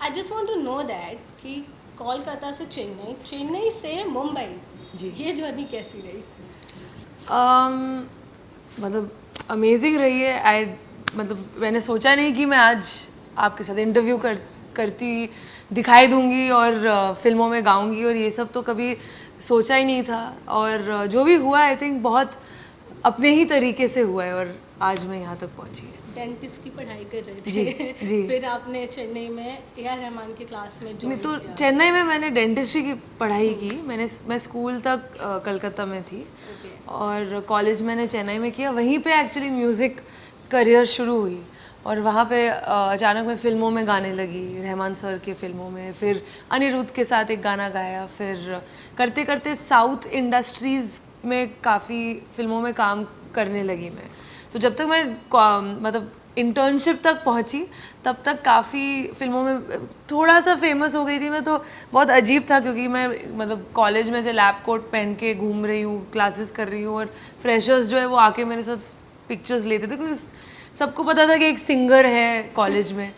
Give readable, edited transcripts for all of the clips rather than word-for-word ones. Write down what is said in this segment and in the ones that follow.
I just want to know that कि कोलकाता से चेन्नई, चेन्नई से मुंबई, जी ये जर्नी कैसी रही? मतलब अमेजिंग रही है। मतलब मैंने सोचा नहीं कि मैं आज आपके साथ इंटरव्यू करती दिखाई दूंगी और फिल्मों में गाऊंगी, और ये सब तो कभी सोचा ही नहीं था। और जो भी हुआ आई थिंक बहुत अपने ही तरीके से हुआ है, और आज मैं यहाँ तक पहुँची है। डेंटिस्ट की पढ़ाई कर रहे थे। जी जी। फिर आपने चेन्नई में ए.आर. रहमान की क्लास में नहीं ज्वाइन तो किया। चेन्नई में मैंने डेंटिस्ट्री की पढ़ाई की। मैं स्कूल तक कलकत्ता में थी, ओके। और कॉलेज मैंने चेन्नई में किया। वहीं पे एक्चुअली म्यूज़िक करियर शुरू हुई, और वहाँ पे अचानक मैं फ़िल्मों में गाने लगी, रहमान सर के फ़िल्मों में। फिर अनिरुद्ध के साथ एक गाना गाया। फिर करते करते साउथ इंडस्ट्रीज़ में काफ़ी फ़िल्मों में काम करने लगी मैं। तो जब तक मैं मतलब इंटर्नशिप तक पहुंची, तब तक काफ़ी फिल्मों में थोड़ा सा फेमस हो गई थी मैं। तो बहुत अजीब था, क्योंकि मैं मतलब कॉलेज में से लैब कोट पहन के घूम रही हूँ, क्लासेस कर रही हूँ, और फ्रेशर्स जो है वो आके मेरे साथ पिक्चर्स लेते थे, क्योंकि सबको पता था कि एक सिंगर है कॉलेज में।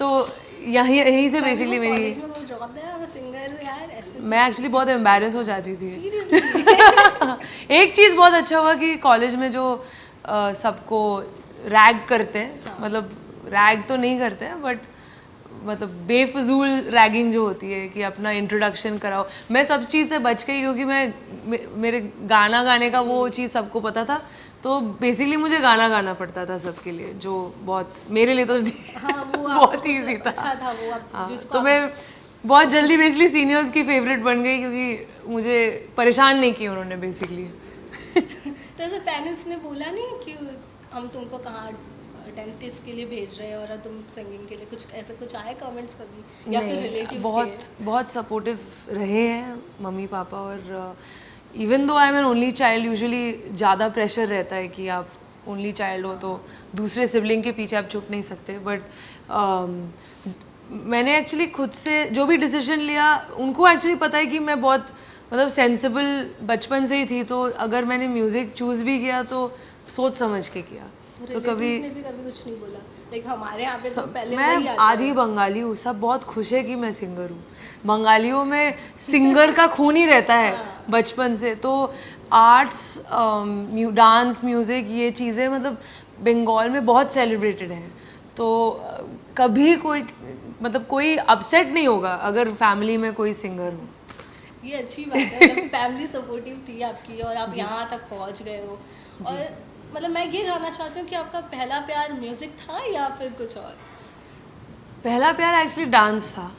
तो यहीं से बेसिकली मेरी कॉलेज में कोई जॉब है और सिंगर यार ऐसे? मैं एक्चुअली बहुत एम्बेरस हो जाती थी। सीरियसली? एक चीज़ बहुत अच्छा हुआ कि कॉलेज में जो सबको रैग करते हैं, हाँ। मतलब रैग तो नहीं करते हैं, बट मतलब बेफजूल रैगिंग जो होती है कि अपना इंट्रोडक्शन कराओ, मैं सब चीज़ से बच गई, क्योंकि मेरे गाना गाने का वो चीज़ सबको पता था। तो बेसिकली मुझे गाना गाना पड़ता था सबके लिए, जो बहुत मेरे लिए तो हाँ, वो बहुत ईजी था। अच्छा था वो आप हाँ, जिसको तो मैं बहुत जल्दी बेसिकली सीनियर्स की फेवरेट बन गई, क्योंकि मुझे परेशान नहीं किया उन्होंने बेसिकली। तो ऐसे पेरेंट्स ने बोला नहीं कि हम तुमको कहाँ डेंटिस्ट के लिए भेज रहे हैं और तुम सिंगिंग के लिए, कुछ ऐसा कुछ आए कमेंट्स कभी, या फिर नहीं, रिलेटिव्स बहुत बहुत सपोर्टिव रहे हैं मम्मी पापा। और even though I am an only child, usually ज़्यादा प्रेशर रहता है कि आप ओनली चाइल्ड हो, तो दूसरे सिबलिंग के पीछे आप छुप नहीं सकते। बट मैंने एक्चुअली खुद से जो भी डिसीजन लिया, उनको एक्चुअली पता है कि मैं बहुत मतलब सेंसिबल बचपन से ही थी। तो अगर मैंने म्यूज़िक चूज़ भी किया तो सोच समझ के किया। तो कभी ने भी कभी कुछ नहीं बोला? लाइक हमारे यहाँ पे तो पहले मैं वही आता आधी है। बंगाली हूँ, सब बहुत खुश है कि मैं सिंगर हूँ। बंगालियों में सिंगर का खून ही रहता है हाँ। बचपन से। तो आर्ट्स, डांस, म्यूज़िक, ये चीज़ें मतलब बंगाल में बहुत सेलिब्रेटेड हैं। तो कभी कोई मतलब कोई अपसेट नहीं होगा अगर फैमिली में कोई सिंगर हो। ये अच्छी बात है, मतलब फैमिली सपोर्टिव थी आपकी और आप यहाँ तक पहुँच गए हो। जी। और मतलब मैं ये जानना चाहती हूँ कि आपका पहला प्यार म्यूज़िक था या फिर कुछ और? पहला प्यार एक्चुअली डांस था।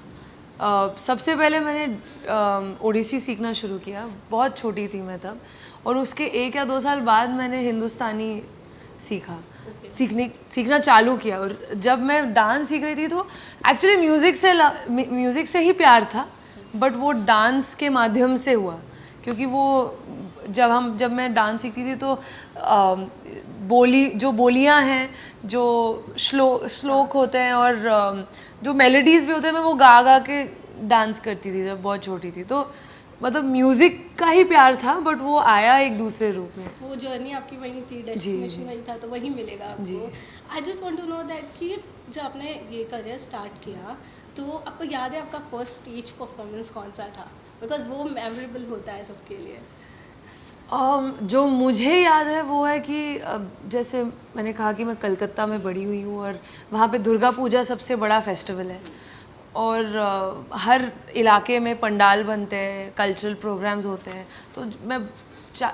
सबसे पहले मैंने ओडिसी सीखना शुरू किया, बहुत छोटी थी मैं तब। और उसके 1 या 2 साल बाद मैंने हिंदुस्तानी सीखा, सीखना चालू किया। और जब मैं डांस सीख रही थी तो एक्चुअली म्यूज़िक से ही प्यार था, बट वो डांस के माध्यम से हुआ। क्योंकि वो जब मैं डांस सीखती थी तो बोलियां हैं, जो श्लोक होते हैं, और जो मेलोडीज़ भी होते हैं, मैं वो गा गा के डांस करती थी जब बहुत छोटी थी। तो मतलब म्यूज़िक का ही प्यार था, बट वो आया एक दूसरे रूप में। वो जर्नी आपकी वहीं थी, डेस्टिनेशन वहीं था, तो वहीं मिलेगा आपको। I just want to know that कि जब आपने ये करियर स्टार्ट किया तो आपको याद है आपका फर्स्ट स्टेज परफॉर्मेंस कौन सा था? बिकॉज वो मेमोरेबल होता है सबके लिए। जो मुझे याद है वो है कि जैसे मैंने कहा कि मैं कलकत्ता में बड़ी हुई हूँ, और वहाँ पे दुर्गा पूजा सबसे बड़ा फेस्टिवल है। और हर इलाके में पंडाल बनते हैं, कल्चरल प्रोग्राम्स होते हैं। तो मैं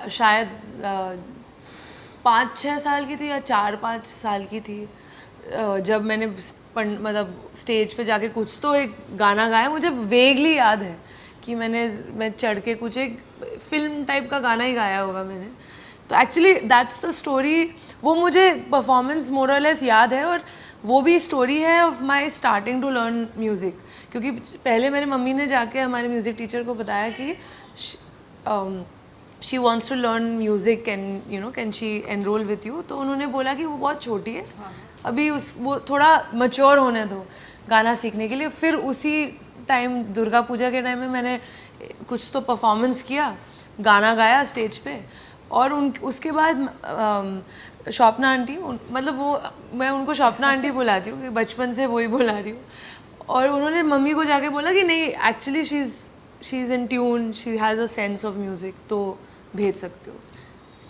शायद 5-6 साल की थी या 4-5 साल की थी, जब मैंने मतलब स्टेज पे जाके कुछ तो एक गाना गाया। मुझे वेगली याद है कि मैं चढ़ के कुछ एक फिल्म टाइप का गाना ही गाया होगा मैंने। तो एक्चुअली दैट्स द स्टोरी। वो मुझे परफॉर्मेंस मोर और लेस याद है, और वो भी स्टोरी है of my starting to learn music. क्योंकि पहले मेरी मम्मी ने जाके हमारे म्यूज़िक टीचर को बताया कि she wants to learn music, and can she enroll with you. तो उन्होंने बोला कि वो बहुत छोटी है, अभी वो थोड़ा मच्योर होने दो गाना सीखने के लिए। फिर उसी टाइम दुर्गा पूजा के टाइम में मैंने कुछ तो परफॉर्मेंस किया, गाना गाया स्टेज पे। और उसके बाद शॉपना आंटी, मतलब वो मैं उनको शॉपना आंटी बुलाती हूँ कि बचपन से वही बुला रही हूँ। और उन्होंने मम्मी को जाके बोला कि नहीं actually she is in tune, she has a sense of music, तो भेज सकते हो।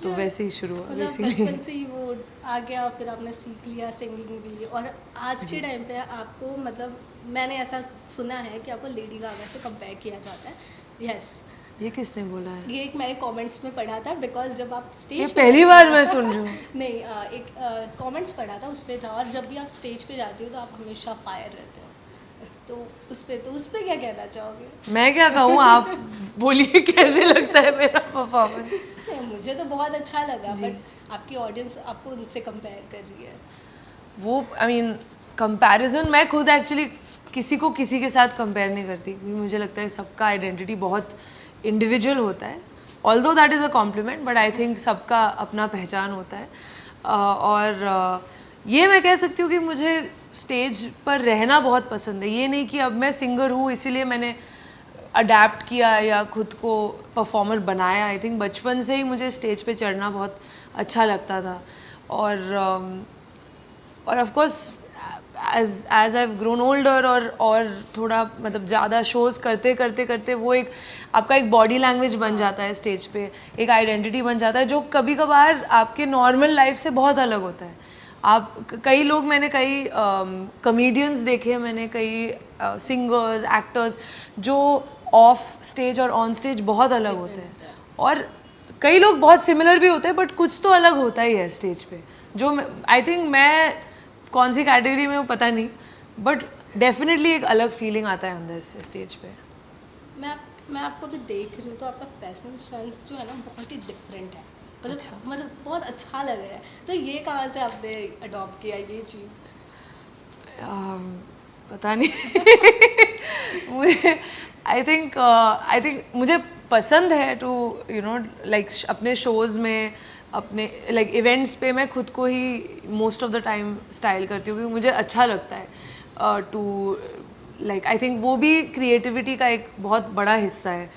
तो वैसे ही शुरू हुआ मतलब बेसिकली। बचपन से ही वो आ गया, फिर आपने सीख लिया सिंगिंग भी, और आज के टाइम पे आपको मतलब मैंने ऐसा सुना है कि आपको लेडी गागा से कंपेयर किया जाता है। यस, ये किसने बोला है? ये एक मैंने कमेंट्स में पढ़ा था, बिकॉज जब आप स्टेज ये पहली बार मैं सुन रही हूँ। नहीं, एक कमेंट्स पढ़ा था, उस पे था, और जब भी आप स्टेज पे जाती हो तो आप हमेशा फायर रहते हो, तो उस पे क्या कहना चाहोगे? मैं क्या कहूँ, आप बोलिए कैसे लगता है मेरा परफॉर्मेंस? मुझे तो बहुत अच्छा लगा, बट आपकी ऑडियंस आपको उनसे कंपेयर कर रही है। वो आई मीन कंपैरिजन, मैं खुद एक्चुअली किसी को किसी के साथ कंपेयर नहीं करती, क्योंकि मुझे लगता है सबका आइडेंटिटी बहुत इंडिविजुअल होता है। Although that is a compliment, but I think सबका अपना पहचान होता है। और ये मैं कह सकती हूँ कि मुझे स्टेज पर रहना बहुत पसंद है। ये नहीं कि अब मैं सिंगर हूँ इसीलिए मैंने अडेप्ट किया या खुद को परफॉर्मर बनाया। आई थिंक बचपन से ही मुझे स्टेज पे चढ़ना बहुत अच्छा लगता था। और of course as I have grown older और थोड़ा मतलब ज़्यादा शोज़ करते करते करते वो एक आपका एक बॉडी लैंग्वेज बन जाता है स्टेज पे, एक आइडेंटिटी बन जाता है जो कभी कभार आपके नॉर्मल लाइफ से बहुत अलग होता है। आप कई लोग, मैंने कई कॉमेडियंस देखे, मैंने कई सिंगर्स, एक्टर्स जो ऑफ स्टेज और ऑन स्टेज बहुत अलग होते हैं, और कई लोग बहुत सिमिलर भी होते हैं, बट कुछ तो अलग होता ही है स्टेज पे। जो आई थिंक मैं कौन सी कैटेगरी में हूँ पता नहीं, बट डेफिनेटली एक अलग फीलिंग आता है अंदर से स्टेज पे। मैं आपको भी देख रही हूँ तो आपका फैशन सेंस जो है ना बहुत ही डिफरेंट है, मतलब बहुत अच्छा लग रहा है। तो ये कहाँ से आपने अडॉप्ट किया ये चीज़? पता नहीं मुझे आई थिंक मुझे पसंद है टू यू नो लाइक अपने शोज़ में, अपने लाइक इवेंट्स पे मैं खुद को ही most of the time style करती हूँ, क्योंकि मुझे अच्छा लगता है टू लाइक आई थिंक वो भी क्रिएटिविटी का एक बहुत बड़ा हिस्सा है।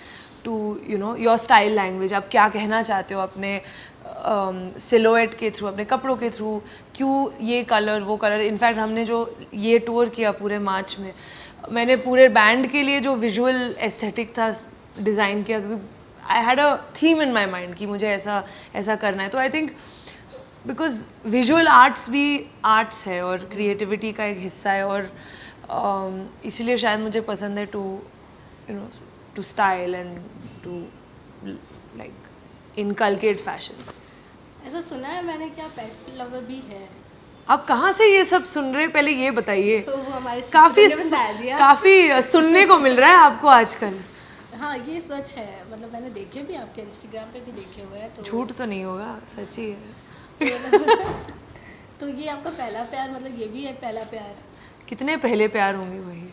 To you know your style language, आप क्या कहना चाहते हो अपने सिलोएट के थ्रू, अपने कपड़ों के थ्रू, क्यों ये कलर वो कलर। इनफैक्ट हमने जो ये टूर किया पूरे मार्च में, मैंने पूरे बैंड के लिए जो विजुअल एस्थेटिक था डिज़ाइन किया, क्योंकि I had a theme in my mind कि मुझे ऐसा करना है। तो I think because visual arts भी आर्ट्स है और क्रिएटिविटी का एक हिस्सा है, और इसीलिए शायद मुझे पसंद है to you know to style and to like inculcate fashion. ऐसा सुना है मैंने क्या पेट लवर भी है? आप कहाँ से ये सब सुन रहे हैं, पहले ये बताइए। तो वो हमारे काफ़ी सुनने को मिल रहा है आपको आजकल। हाँ, ये सच है, मतलब मैंने देखे भी, आपके इंस्टाग्राम पे भी देखे हुए हैं। तो झूठ तो नहीं होगा, सच ही है। तो ये आपका पहला प्यार, मतलब ये भी है पहला प्यार? कितने पहले प्यार होंगे वही,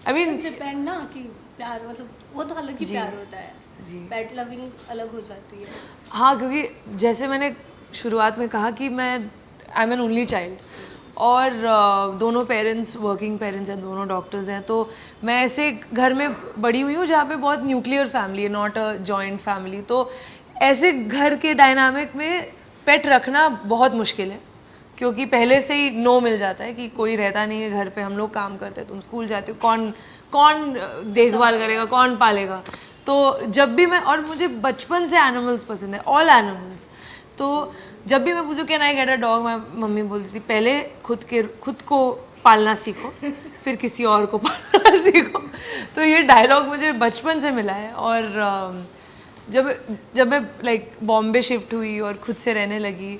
आई मीन डिपेंड ना कि प्यार मतलब वो तो अलग ही प्यार होता है जी, पेट लविंग अलग हो जाती है। हाँ, क्योंकि जैसे मैंने शुरुआत में कहा कि मैं I am an only child, और दोनों पेरेंट्स वर्किंग पेरेंट्स हैं, दोनों डॉक्टर्स हैं, तो मैं ऐसे घर में बड़ी हुई हूँ जहाँ पे बहुत न्यूक्लियर फैमिली है, नॉट अ जॉइंट फैमिली। तो ऐसे घर के डायनामिक में पेट रखना बहुत मुश्किल है, क्योंकि पहले से ही नो मिल जाता है कि कोई रहता नहीं है घर पे, हम लोग काम करते हैं, तुम स्कूल जाते हो, कौन देखभाल करेगा, कौन पालेगा। तो जब भी मैं, और मुझे बचपन से एनिमल्स पसंद है, ऑल एनिमल्स, तो जब भी मैं पूछूं can I get a dog, मैं मम्मी बोलती थी पहले खुद को पालना सीखो, फिर किसी और को पालना सीखो। तो ये डायलॉग मुझे बचपन से मिला है। और जब मैं लाइक बॉम्बे शिफ्ट हुई और खुद से रहने लगी,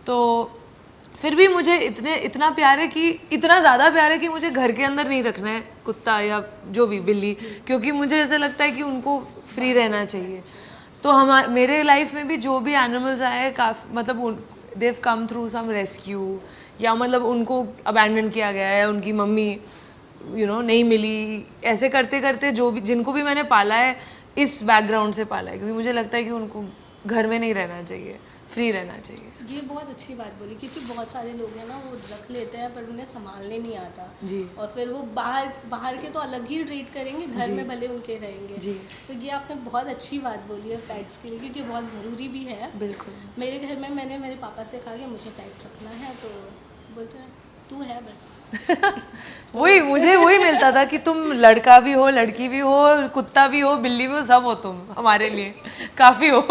तो फिर भी मुझे इतना प्यार है कि इतना ज़्यादा प्यार है कि मुझे घर के अंदर नहीं रखना है कुत्ता या जो भी बिल्ली, क्योंकि मुझे ऐसा लगता है कि उनको फ्री रहना चाहिए। तो मेरे लाइफ में भी जो भी एनिमल्स आए काफ़ी मतलब they have come through some rescue, या मतलब उनको अबैंडन किया गया है, उनकी मम्मी नहीं मिली, ऐसे करते करते जो भी जिनको भी मैंने पाला है इस बैकग्राउंड से पाला है, क्योंकि मुझे लगता है कि उनको घर में नहीं रहना चाहिए, फ्री रहना चाहिए। ये बहुत अच्छी बात बोली, क्योंकि बहुत सारे लोग हैं ना वो रख लेते हैं पर उन्हें संभालने नहीं आता जी, और फिर वो बाहर के तो अलग ही ट्रीट करेंगे, घर में भले उनके रहेंगे जी। तो ये आपने बहुत अच्छी बात बोली है पेट्स के लिए, क्योंकि बहुत ज़रूरी भी है। बिल्कुल। मेरे घर में मैंने मेरे पापा से कहा कि मुझे पेट रखना है, तो बोलते हैं तू है बस वही मुझे वही मिलता था कि तुम लड़का भी हो, लड़की भी हो, कुत्ता भी हो, बिल्ली भी हो, सब हो तुम हमारे लिए, काफ़ी हो।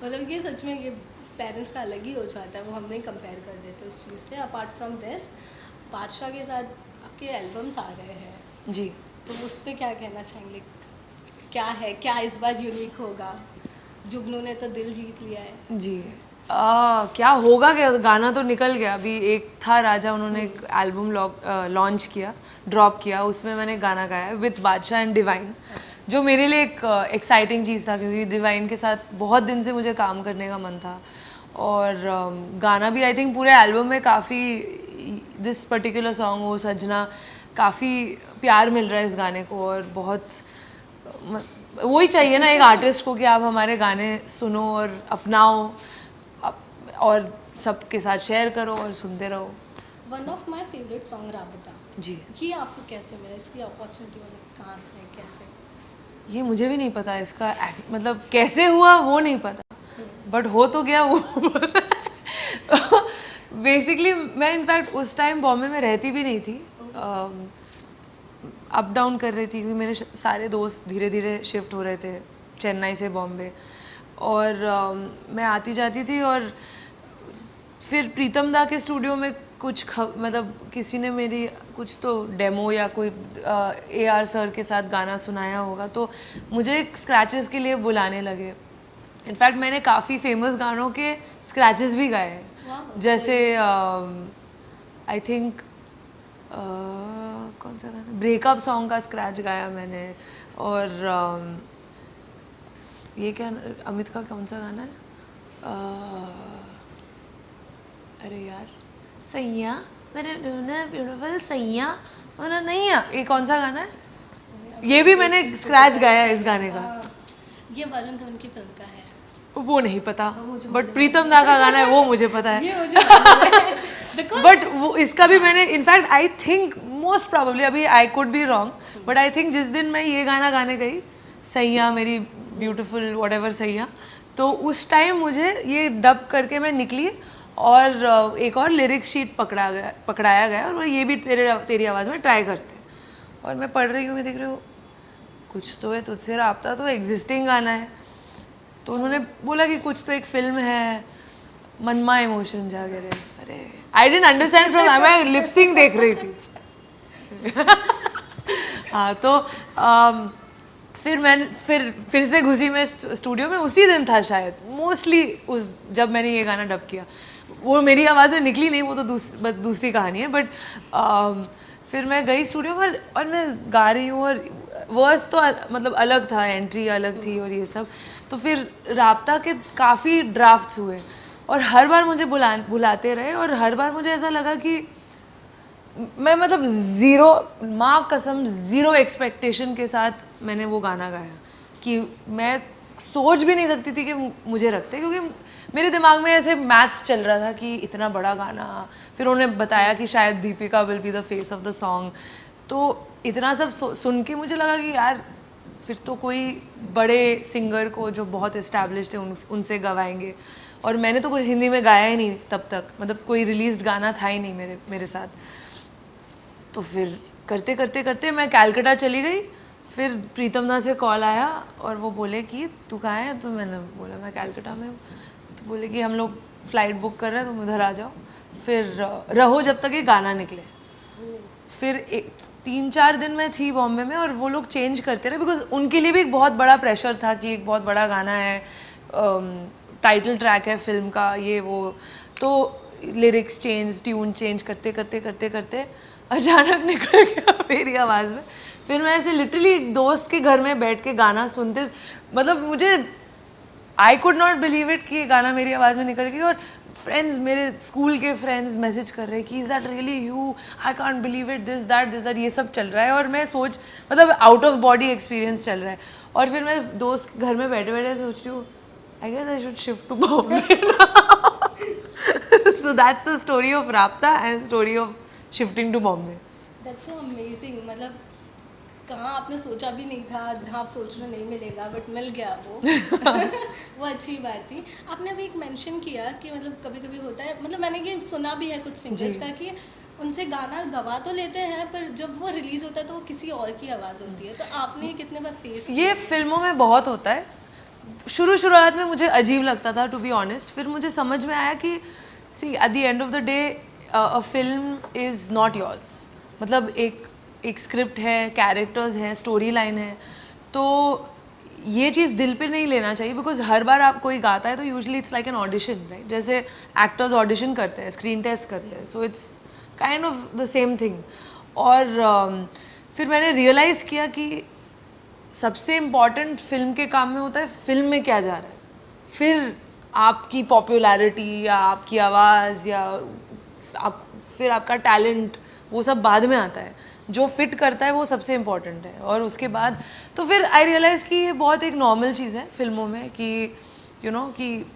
मतलब ये सच में ये पेरेंट्स का अलग ही हो जाता है, वो हम नहीं कंपेयर कर देते उस चीज़ से। अपार्ट फ्रॉम दिस, बादशाह के साथ आपके एल्बम्स आ रहे हैं, जी। तो उस पर क्या कहना चाहेंगे? क्या है, क्या इस बार यूनिक होगा? जुगनू ने तो दिल जीत लिया है। जी। क्या होगा, क्या गाना तो निकल गया। अभी एक था राजा, उन्होंने एक एल्बम लॉन्च किया, ड्रॉप किया, उसमें मैंने गाना गाया विद बादशाह एंड डिवाइन, जो मेरे लिए एक एक्साइटिंग चीज़ था, क्योंकि डिवाइन के साथ बहुत दिन से मुझे काम करने का मन था। और गाना भी आई थिंक पूरे एल्बम में काफ़ी, दिस पर्टिकुलर सॉन्ग वो सजना, काफ़ी प्यार मिल रहा है इस गाने को। और बहुत वही चाहिए ना एक आर्टिस्ट को, कि आप हमारे गाने सुनो और अपनाओ और सबके साथ शेयर करो और सुनते रहो। One of my favourite song राबता, जी। ये आपको कैसे मिला? इसकी अपॉर्चुनिटी मतलब कहाँ से, कैसे? ये मुझे भी नहीं पता इसका मतलब कैसे हुआ वो नहीं पता, बट हो तो गया वो बेसिकली मैं इनफैक्ट उस टाइम बॉम्बे में रहती भी नहीं थी, अप डाउन कर रही थी, क्योंकि मेरे सारे दोस्त धीरे धीरे शिफ्ट हो रहे थे चेन्नई से बॉम्बे। और मैं आती जाती थी, और फिर प्रीतम दा के स्टूडियो में कुछ मतलब किसी ने मेरी कुछ तो डेमो या कोई AR सर के साथ गाना सुनाया होगा, तो मुझे स्क्रैचेस के लिए बुलाने लगे। इनफैक्ट मैंने काफ़ी फेमस गानों के स्क्रैचेस भी गाए हैं, जैसे आई थिंक कौन सा गाना, ब्रेकअप सॉन्ग का स्क्रैच गाया मैंने। और ये क्या, अमित का कौन सा गाना है, अरे यार, सैया मेरे ब्यूटीफुल सैया, मतलब नहीं है, ये कौन सा गाना है, ये भी मैंने स्क्रैच गाया है इस गाने का। ये वरुण धवन की फिल्म का है, वो नहीं पता, बट प्रीतम दा का गाना है वो मुझे पता है। ये मुझे बट वो इसका भी मैंने in fact I think most probably, अभी I could be wrong, but I think जिस दिन मैं ये गाना गाने गई, सैया मेरी ब्यूटीफुल वट एवर सैया, तो उस टाइम मुझे ये डब करके मैं निकली, और एक और लिरिक्स शीट पकड़ाया गया, और ये भी तेरी आवाज़ में ट्राई करते। और मैं पढ़ रही हूँ, मैं देख रही हूँ कुछ तो है तुझसे राब्ता, तो एग्जिस्टिंग गाना है, तो उन्होंने बोला कि कुछ तो एक फिल्म है मनमा इमोशन जागे रे। अरे आई डिडंट अंडरस्टैंड फ्रॉम, मैं लिपसिंग देख रही थी हाँ, तो फिर मैं फिर से घुसी मैं स्टूडियो में, उसी दिन था शायद मोस्टली, उस जब मैंने ये गाना डब किया, वो मेरी आवाज़ में निकली नहीं, वो तो दूसरी कहानी है। बट फिर मैं गई स्टूडियो पर, और मैं गा रही हूँ, और वर्स तो मतलब अलग था, एंट्री अलग थी और ये सब। तो फिर राब्ता के काफ़ी ड्राफ्ट्स हुए, और हर बार मुझे बुलाते रहे, और हर बार मुझे ऐसा लगा कि मैं मतलब ज़ीरो, माँ कसम ज़ीरो एक्सपेक्टेशन के साथ मैंने वो गाना गाया, कि मैं सोच भी नहीं सकती थी कि मुझे रखते, क्योंकि मेरे दिमाग में ऐसे मैथ्स चल रहा था कि इतना बड़ा गाना, फिर उन्होंने बताया कि शायद Deepika will be the face of the song, तो इतना सब सुन के मुझे लगा कि यार फिर तो कोई बड़े सिंगर को जो बहुत इस्टेब्लिश्ड है उनसे गवाएंगे। और मैंने तो कुछ हिंदी में गाया ही नहीं तब तक, मतलब कोई रिलीज्ड गाना था ही नहीं मेरे साथ। तो फिर करते करते करते मैं कैलकाटा चली गई, फिर प्रीतम दा से कॉल आया, और वो बोले कि तू कहाँ है, तो मैंने बोला मैं कैलकाटा में हूँ, तो बोले कि हम लोग फ़्लाइट बुक कर रहे हैं, तुम उधर आ जाओ, फिर रहो जब तक ये गाना निकले। फिर 3-4 दिन मैं थी बॉम्बे में, और वो लोग चेंज करते रहे, बिकॉज उनके लिए भी एक बहुत बड़ा प्रेशर था कि एक बहुत बड़ा गाना है, टाइटल ट्रैक है फिल्म का, ये वो, तो लिरिक्स चेंज, ट्यून चेंज करते करते करते करते अचानक निकल गया मेरी आवाज़ में। फिर मैं ऐसे लिटरली एक दोस्त के घर में बैठ के गाना सुनते, मतलब मुझे I could not believe it कि ये गाना मेरी आवाज़ में निकल गया। और फ्रेंड्स, मेरे स्कूल के फ्रेंड्स मैसेज कर रहे हैं कि is that really you, I can't believe it, this that ये सब चल रहा है, और मैं मतलब आउट ऑफ बॉडी एक्सपीरियंस चल रहा है। और फिर मैं दोस्त घर में बैठे बैठे सोच रही हूँ, I guess I should shift to Bombay. So that's the story of Rabta and story of shifting to Bombay. That's so amazing. मतलब कहाँ आपने सोचा भी नहीं था, जहाँ आप सोच रहे नहीं मिलेगा बट मिल गया वो वो अच्छी बात थी। आपने अभी एक मेंशन किया कि मतलब कभी कभी होता है, मतलब मैंने ये सुना भी है कुछ सिंगर्स का कि उनसे गाना गवा तो लेते हैं पर जब वो रिलीज होता है तो वो किसी और की आवाज़ होती है, तो आपने कितने बार फेस ये फिल्मों में बहुत होता है। शुरुआत में मुझे अजीब लगता था टू बी ऑनेस्ट, फिर मुझे समझ में आया कि see at the end of the day a film is not yours. मतलब एक स्क्रिप्ट है, कैरेक्टर्स हैं, स्टोरी लाइन है, तो ये चीज़ दिल पे नहीं लेना चाहिए बिकॉज हर बार आप कोई गाता है तो usually it's like an audition, right? जैसे एक्टर्स ऑडिशन करते हैं, स्क्रीन टेस्ट करते हैं, so it's kind of the same thing. और फिर मैंने रियलाइज़ किया कि सबसे इम्पॉर्टेंट फिल्म के काम में होता है फिल्म में क्या जा रहा है, फिर आपकी पॉपुलैरिटी या आपकी आवाज़ या फिर आपका टैलेंट, वो सब बाद में आता है। जो फिट करता है वो सबसे इम्पॉर्टेंट है। और उसके बाद तो फिर आई रियलाइज़ कि ये बहुत एक नॉर्मल चीज़ है फिल्मों में कि कि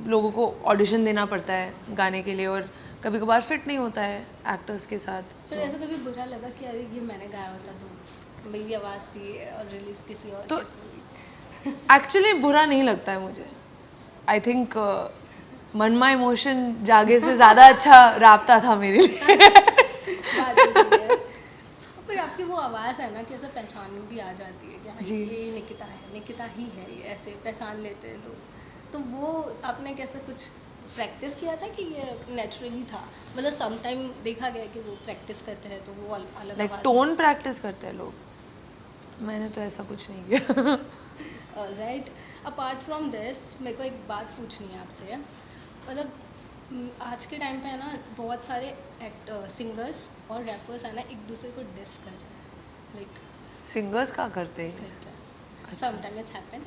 लोगों को ऑडिशन देना पड़ता है गाने के लिए और कभी कभार फिट नहीं होता है एक्टर्स के साथ। तो ऐसा कभी बुरा लगा कि अरे ये मैंने गाया होता तो मेरी आवाज़ थी और रिलीज किसी और तो की? एक्चुअली बुरा नहीं लगता है मुझे। आई थिंक मनमा इमोशन जागे से ज़्यादा अच्छा राबता था मेरे लिए। बात ये है। फिर आपकी वो आवाज़ है ना कि ऐसा पहचान भी आ जाती है कि हाँ जी। ये निकिता है, निकिता ही है, ये ऐसे पहचान लेते हैं लोग। तो वो आपने कैसे कुछ प्रैक्टिस किया था कि ये नेचुरली था? मतलब सम टाइम देखा गया कि वो प्रैक्टिस करते हैं तो वो अलग लाइक आवाज़ टोन प्रैक्टिस करते हैं लोग, मैंने तो ऐसा कुछ नहीं किया। राइट। अपार्ट फ्रॉम दिस मेरे को एक बात पूछनी है आपसे, मतलब आज के टाइम पे है ना बहुत सारे सिंगर्स और रैपर्स है ना एक दूसरे को डिस कर रहे हैं, लाइक सिंगर्स क्या करते हैं? Sometime it's happen.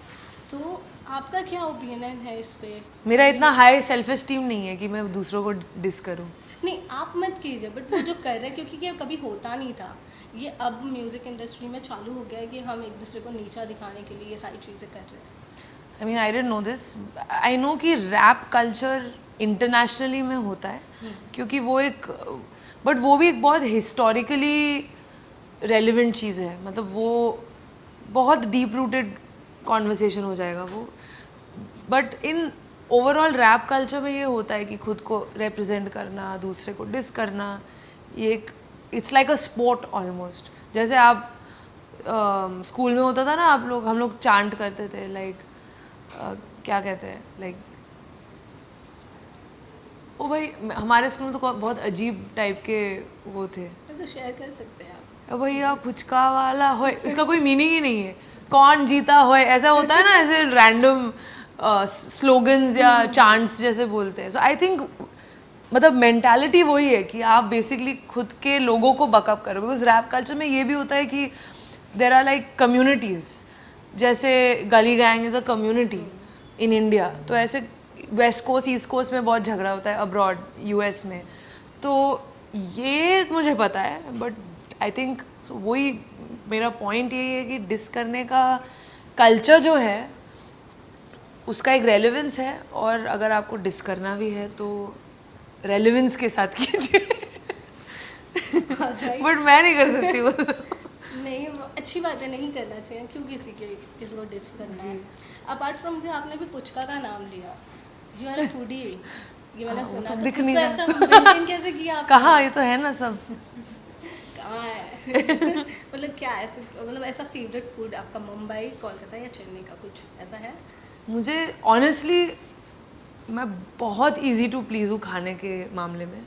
तो आपका क्या ओपिनियन है इस पे? मेरा इतना हाई सेल्फ एस्टीम नहीं है कि मैं दूसरों को डिस करूं। नहीं आप मत कीजिए, बट वो जो कर रहे हैं क्योंकि ये कभी होता नहीं था, ये अब म्यूज़िक इंडस्ट्री में चालू हो गया है कि हम एक दूसरे को नीचा दिखाने के लिए ये सारी चीज़ें कर रहे हैं। I mean I didn't know this. I know कि रैप कल्चर इंटरनेशनली में होता है क्योंकि वो एक, बट वो भी एक बहुत हिस्टोरिकली रेलिवेंट चीज़ है। मतलब वो बहुत डीप रूटेड कॉन्वर्सेशन हो जाएगा वो, but in overall rap culture में ये होता है कि खुद को रिप्रेजेंट करना, दूसरे को डिस करना, ये एक it's like a sport almost. जैसे आप स्कूल में होता था ना, हम लोग चांट करते थे लाइक क्या कहते हैं, लाइक ओ भाई हमारे स्कूल में तो बहुत अजीब टाइप के वो थे। तो शेयर कर सकते हैं आप। भैया फुचका वाला होए, इसका कोई मीनिंग ही नहीं है। कौन जीता होए, ऐसा होता है ना, ऐसे रैंडम स्लोगन्स या चांट्स जैसे बोलते हैं। सो आई थिंक मतलब मेंटालिटी वही है कि आप बेसिकली खुद के लोगों को बकअप करो, बिकॉज रैप कल्चर में ये भी होता है कि देर आर लाइक कम्युनिटीज़, जैसे गली gang is a community in India, तो ऐसे वेस्ट कोस्ट ईस्ट कोस्ट में बहुत झगड़ा होता है अब्रॉड यूएस में। तो ये मुझे पता है, बट आई थिंक वही मेरा पॉइंट यही है कि डिस करने का कल्चर जो है उसका एक रेलेवेंस है, और अगर आपको डिस करना भी है तो रेलेवेंस के साथ कीजिए। बट मैं नहीं कर सकती वो। नहीं अच्छी बात है, नहीं करना चाहिए, क्यों किसी को डिस करना है। अपार्ट फ्रॉम दिस आपने भी पुचका का नाम लिया, यू आर अ फूडी, ये मैंने सुना। तो तो दिख खुद नहीं को ऐसा मेंटेन कैसे किया आपने? कहाँ, ये तो है ना सब। कहाँ है? मतलब क्या ऐसे, मतलब ऐसा फेवरेट फूड आपका मुंबई, कोलकाता या चेन्नई का कुछ ऐसा है? मुझे ऑनेस्टली मैं बहुत इजी टू प्लीज़ हूँ खाने के मामले में,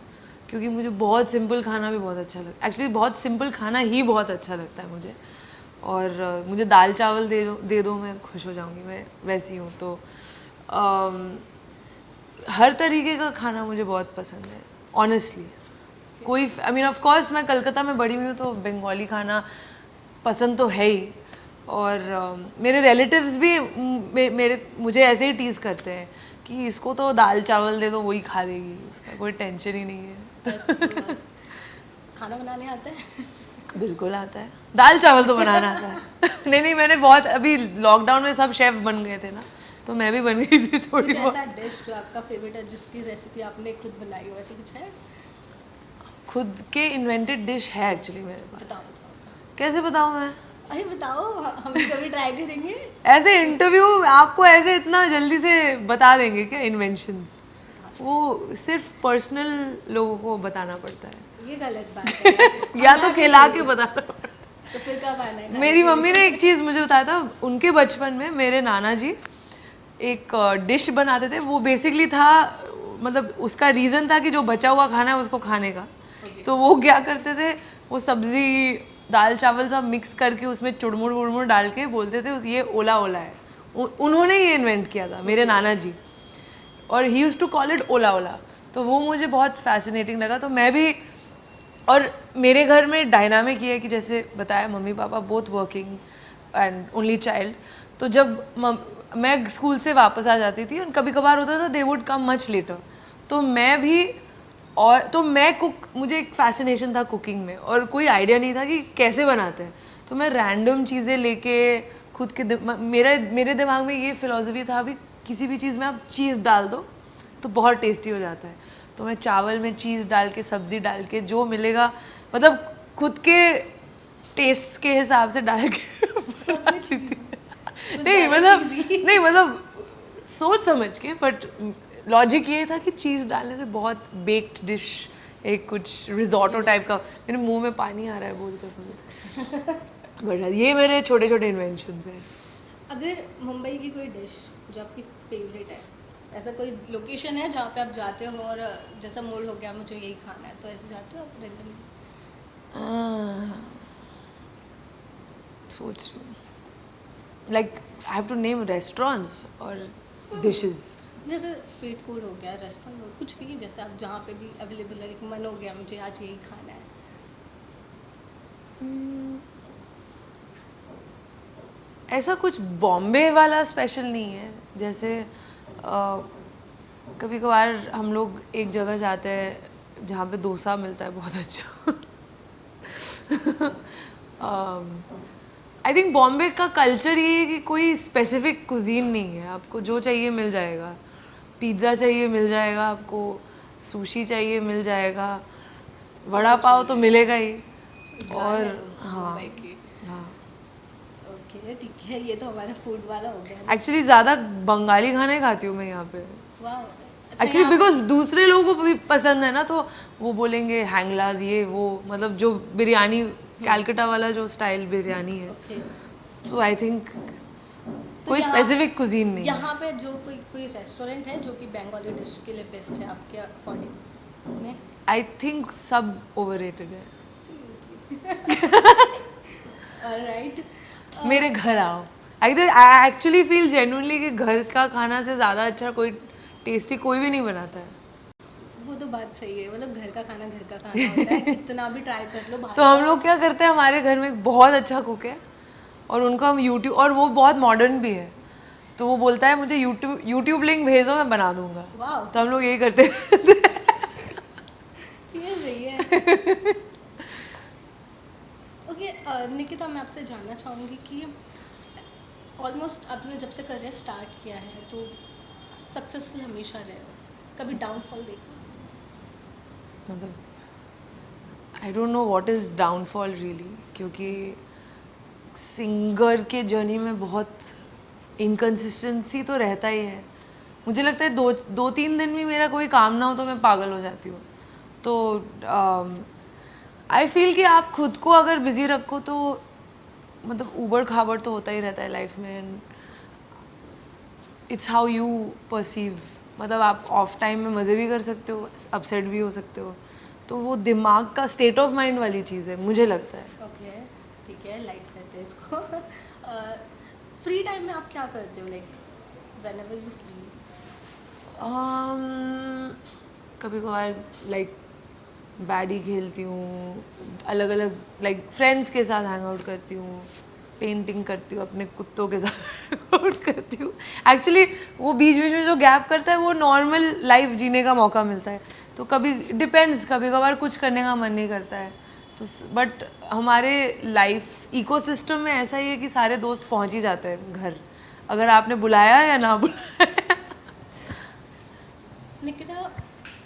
क्योंकि मुझे बहुत सिंपल खाना भी बहुत अच्छा लगता है। एक्चुअली बहुत सिंपल खाना ही बहुत अच्छा लगता है मुझे, और मुझे दाल चावल दे दो मैं खुश हो जाऊँगी, मैं वैसी हूँ। तो हर तरीके का खाना मुझे बहुत पसंद है ऑनेस्टली। कोई आई मीन ऑफ कोर्स मैं कलकत्ता में बड़ी हुई हूँ तो बंगाली खाना पसंद तो है ही, और मेरे रिलेटिव्स भी मुझे ऐसे ही टीज़ करते हैं कि इसको तो दाल चावल दे दो वही खा लेगी, उसका कोई टेंशन ही नहीं है। बस खाना बनाने आता है? बिल्कुल आता है, दाल चावल तो बनाना आता है। नहीं मैंने बहुत, अभी लॉकडाउन में सब शेफ़ बन गए थे ना, तो मैं भी बन गई थी थोड़ी बहुत। ऐसा डिश जो आपका फेवरेट है, जिसकी रेसिपी आपने खुद बनाई हो, ऐसा कुछ है? खुद के इन्वेंटेड डिश है एक्चुअली मेरे पास। बताओ। कैसे बताऊँ मैं? अरे बताओ, हम कभी ट्राई करेंगे। ऐसे इंटरव्यू आपको ऐसे इतना जल्दी से बता देंगे क्या इन्वेंशंस? वो सिर्फ पर्सनल लोगों को बताना पड़ता है। ये गलत बात है। या तो खिला के बताना पड़ता है। तो फिर कब आना है? मेरी मम्मी ने एक चीज़ मुझे बताया था, उनके बचपन में मेरे नाना जी एक डिश बनाते थे, वो बेसिकली था, मतलब उसका रीज़न था कि जो बचा हुआ खाना है उसको खाने का। तो वो क्या करते थे, वो सब्ज़ी दाल चावल सब मिक्स करके उसमें चुड़मुड़ वुड़मुड़ डाल के बोलते थे ये ओला ओला है। उन्होंने ये इन्वेंट किया था, मेरे नाना जी, और ही यूज़ टू कॉल इट ओला ओला। तो वो मुझे बहुत फैसिनेटिंग लगा। तो मैं भी, और मेरे घर में डायनामिक ये है कि जैसे बताया mummy papa both working and only child. तो जब मैं स्कूल से वापस आ जाती थी और कभी कभार होता था they would come much later, तो मैं भी, और तो मैं मुझे एक फैसिनेशन था कुकिंग में, और कोई आइडिया नहीं था कि कैसे बनाते हैं। तो मैं रैंडम चीज़ें लेके खुद के मेरे दिमाग में ये फिलॉसफी था, अभी किसी भी चीज़ में आप चीज़ डाल दो तो बहुत टेस्टी हो जाता है। तो मैं चावल में चीज़ डाल के, सब्ज़ी डाल के, जो मिलेगा मतलब खुद के टेस्ट के हिसाब से डाल के बनाती थी। नहीं मतलब सोच समझ के, बट लॉजिक ये था कि चीज़ डालने से बहुत बेक्ड डिश, एक कुछ रिजॉर्टो टाइप का, मेरे मुंह में पानी आ रहा है बोलते बट ये मेरे छोटे छोटे इन्वेंशन हैं। अगर मुंबई की कोई डिश जो आपकी फेवरेट है, ऐसा कोई लोकेशन है जहाँ पे आप जाते हो और जैसा मूड हो गया मुझे यही खाना है, तो ऐसे जाते हो आप रेंडमली? सोच रही हूँ, like I have to name restaurants और डिशेस। जैसे स्ट्रीट फूड हो गया, रेस्टोरेंट हो, कुछ भी, जैसे आप जहाँ पे भी अवेलेबल है, एक मन हो गया मुझे आज यही खाना है। ऐसा कुछ बॉम्बे वाला स्पेशल नहीं है। जैसे कभी कभार हम लोग एक जगह जाते हैं जहाँ पे डोसा मिलता है बहुत अच्छा। आई थिंक बॉम्बे का कल्चर ये है कि कोई स्पेसिफिक कुजीन नहीं है, आपको जो चाहिए मिल जाएगा। पिज़्ज़ा चाहिए मिल जाएगा आपको, सुशी चाहिए मिल जाएगा, वड़ा पाव तो मिलेगा ही। और हाँ हाँ, ओके ठीक है, ये तो हमारा फूड वाला हो गया। एक्चुअली ज़्यादा बंगाली खाने खाती हूँ मैं यहाँ पे, वाह। एक्चुअली बिकॉज दूसरे लोगों को भी पसंद है ना, तो वो बोलेंगे हैंगलाज ये वो, मतलब जो बिरयानी कैलकटा वाला जो स्टाइल बिरयानी है। सो आई थिंक कोई स्पेसिफिक कुजीन नहीं है। यहाँ पे जो कोई रेस्टोरेंट है जो कि बंगाली डिश के लिए बेस्ट है आपके अकॉर्डिंग में? आई थिंक सब ओवररेटेड है। ऑलराइट। मेरे घर आओ। आई एक्चुअली फील जेन्युइनली कि घर का खाना से ज़्यादा अच्छा कोई टेस्टी कोई भी नहीं बनाता है। वो तो बात सही है, मतलब घर का खाना होता है, कितना भी ट्राई कर लो बाहर तो हम लोग क्या करते हैं, हमारे घर में एक बहुत अच्छा कुक है और उनको हम यूट्यूब, और वो बहुत मॉडर्न भी है, तो वो बोलता है मुझे यूट्यूब लिंक भेजो मैं बना दूंगा। तो हम लोग यही करते हैं। ये सही है। ओके निकिता, मैं आपसे जानना चाहूँगी कि ऑलमोस्ट आपने जब से करियर स्टार्ट किया है तो सक्सेसफुल हमेशा रहे हो, कभी डाउनफॉल देखा? मतलब I don't know what is downfall really, क्योंकि सिंगर के जर्नी में बहुत इनकन्सिस्टेंसी तो रहता ही है। मुझे लगता है दो तीन दिन भी मेरा कोई काम ना हो तो मैं पागल हो जाती हूँ। तो आई फील कि आप खुद को अगर बिज़ी रखो तो मतलब ऊबड़ खाबड़ तो होता ही रहता है लाइफ में। इट्स हाउ यू परसीव, मतलब आप ऑफ टाइम में मज़े भी कर सकते हो, अपसेट भी हो सकते हो, तो वो दिमाग का स्टेट ऑफ माइंड वाली चीज़ है मुझे लगता है। ओके ठीक है, लाइक करते हैं इसको। फ्री टाइम में आप क्या करते हो, लाइक व्हेनेवर यू फ्री? कभी कभार लाइक बैडी खेलती हूँ, अलग अलग लाइक फ्रेंड्स के साथ हैंग आउट करती हूँ, पेंटिंग करती हूँ, अपने कुत्तों के साथ हैंग आउट करती हूँ। एक्चुअली वो बीच बीच में जो गैप करता है वो नॉर्मल लाइफ जीने का मौका मिलता है। तो कभी डिपेंड्स, कभी कभार कुछ करने का मन नहीं करता है तो, बट हमारे लाइफ इकोसिस्टम में ऐसा ही है कि सारे दोस्त पहुँच ही जाते हैं घर, अगर आपने बुलाया या ना बुलाया। निकिता,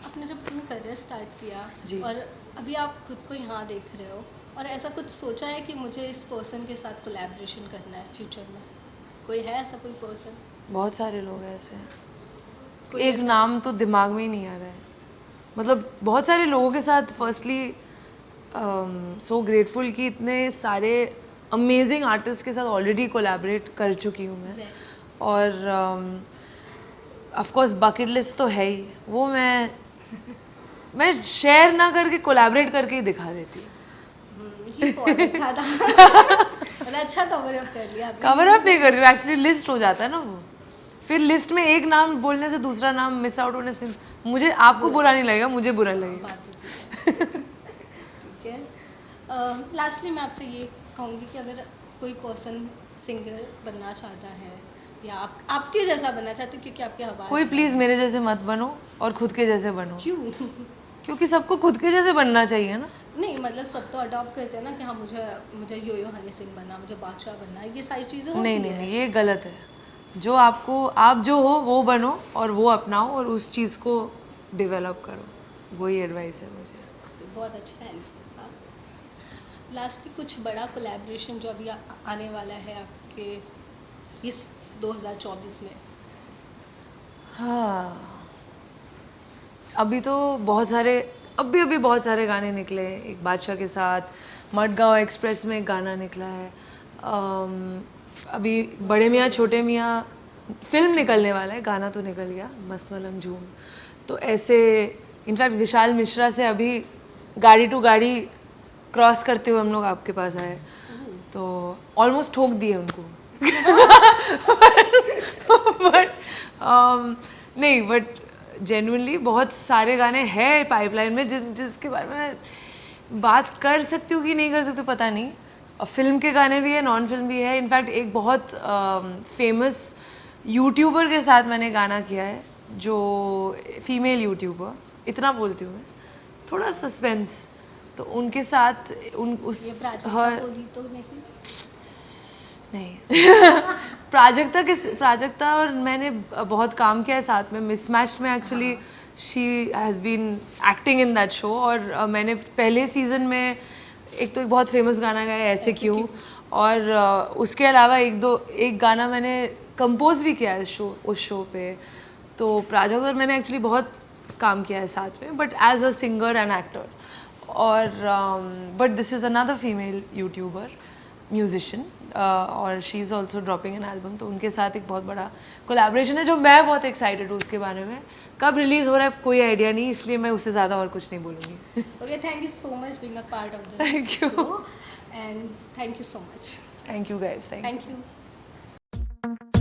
आपने जब अपना करियर स्टार्ट किया जी। और अभी आप खुद को यहाँ देख रहे हो और ऐसा कुछ सोचा है कि मुझे इस पर्सन के साथ कोलैबोरेशन करना है फ्यूचर में? कोई है ऐसा कोई पर्सन? बहुत सारे लोग हैं ऐसे, कोई एक ऐसा- नाम तो दिमाग में ही नहीं आ रहा है। मतलब बहुत सारे लोगों के साथ फर्स्टली सो ग्रेटफुल कि इतने सारे अमेजिंग आर्टिस्ट के साथ ऑलरेडी कोलैबोरेट कर चुकी हूँ मैं। Exactly. और ऑफ कोर्स बकेट लिस्ट तो है ही, वो मैं शेयर ना करके कोलैबोरेट करके ही दिखा देती हूँ। ये बहुत अच्छा था। मतलब अच्छा कवर अप कर लिया आपने। कवर अप नहीं कर रही हूँ, एक्चुअली लिस्ट हो जाता है ना वो, फिर लिस्ट में एक नाम बोलने से दूसरा नाम मिस आउट होने से मुझे, आपको बुरा नहीं लगेगा, मुझे बुरा लगेगा। बात तो सही है। ठीक है। लास्टली मैं आपसे ये कहूँगी कि अगर कोई पर्सन सिंगर बनना चाहता है या आपके जैसा बनना चाहते हैं, क्योंकि आपके हवा कोई प्लीज़ मेरे जैसे मत बनो और खुद के जैसे बनो, क्यों? क्योंकि सबको खुद के जैसे बनना चाहिए ना। नहीं मतलब सब तो अडॉप्ट करते हैं ना कि हाँ मुझे यो हनी सिंह बनना, मुझे बादशाह बनना है, ये सारी चीज़ें नहीं होती नहीं है। नहीं, ये गलत है। जो आपको, आप जो हो वो बनो और वो अपनाओ और उस चीज़ को डेवलप करो, वही एडवाइस है मुझे। बहुत अच्छा आंसर था। लास्ट में कुछ बड़ा कोलैबोरेशन जो अभी आने वाला है आपके इस 2024 में? हाँ, अभी तो बहुत सारे, अभी बहुत सारे गाने निकले हैं। एक बादशाह के साथ मडगांव एक्सप्रेस में एक गाना निकला है। अभी बड़े मियाँ छोटे मियाँ फिल्म निकलने वाला है, गाना तो निकल गया, मस्त मलम झूम। तो ऐसे इनफैक्ट विशाल मिश्रा से अभी गाड़ी टू गाड़ी क्रॉस करते हुए हम लोग आपके पास आए, तो ऑलमोस्ट ठोक दिए उनको। बट नहीं, बट जेन्युइनली बहुत सारे गाने हैं पाइपलाइन में जिसके बारे में मैं बात कर सकती हूँ कि नहीं कर सकती हूँ, पता नहीं। फिल्म के गाने भी है, नॉन फिल्म भी है। इनफैक्ट एक बहुत फेमस यूट्यूबर के साथ मैंने गाना किया है, जो फीमेल यूट्यूबर, इतना बोलती हूँ मैं, थोड़ा सस्पेंस। तो उनके साथ उस ये प्राजक्ता हर कोहली तो नहीं? नहीं प्राजक्ता और मैंने बहुत काम किया है साथ में। मिसमैच में actually she has been acting in that show, और मैंने पहले सीज़न में एक बहुत फेमस गाना गाया ऐसे क्यों, और उसके अलावा एक गाना मैंने कंपोज भी किया है उस शो पे। तो प्राजक्ता और मैंने एक्चुअली बहुत काम किया है साथ में, but as a singer and actor. और but this is another female YouTuber musician, और she is also dropping an album. तो उनके साथ एक बहुत बड़ा कोलैबोरेशन है जो मैं बहुत एक्साइटेड हूँ उसके बारे में। कब रिलीज़ हो रहा है कोई आइडिया नहीं, इसलिए मैं उससे ज़्यादा और कुछ नहीं बोलूँगी। Okay, thank you so much being a part of this Thank you. Show and thank you so much. Thank you guys, thank you. Thank you.